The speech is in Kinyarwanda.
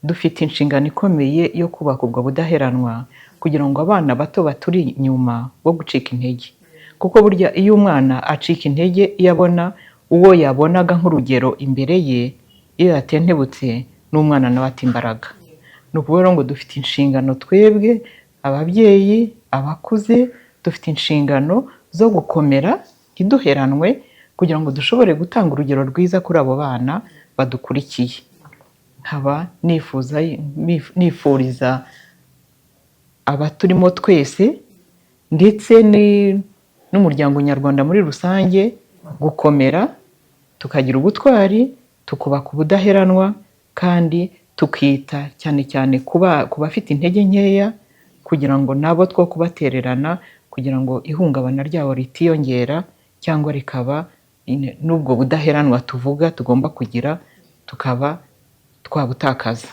dufite inshingano ikomeye yo kubaka ubwo budaheranwa kugira ngo abana bato baturi inyuma bo gucika intege. Kuko burya iyo umwana acika intege iyo abona uwo yabonaga nk'urugero imbere ye, iyo yatentebutse n'umwana nawe ata imbaraga. Ni ukuvuga ngo dufite inshingano twebwe ababyeyi, abakuze, dufite inshingano zo gukomera ntiduheranwe kugira ngo dushobore gutanga urugero rwiza kuri abo bana badukurikiye. Nkaba nifuriza abaturimo twese ndetse n'umuryango nyarwanda muri rusange gukomera, tukagira ubutwari, tukubaka ubudaheranwa kandi tukita cyane cyane ku bafite intege nkeya kugira ngo nabo two kubatererana kugira ngo ihungabana ryabo ritiyongera cyangwa rikaba n'ubwo budaheranwa tuvuga tugomba kugira tukaba twabutakaza.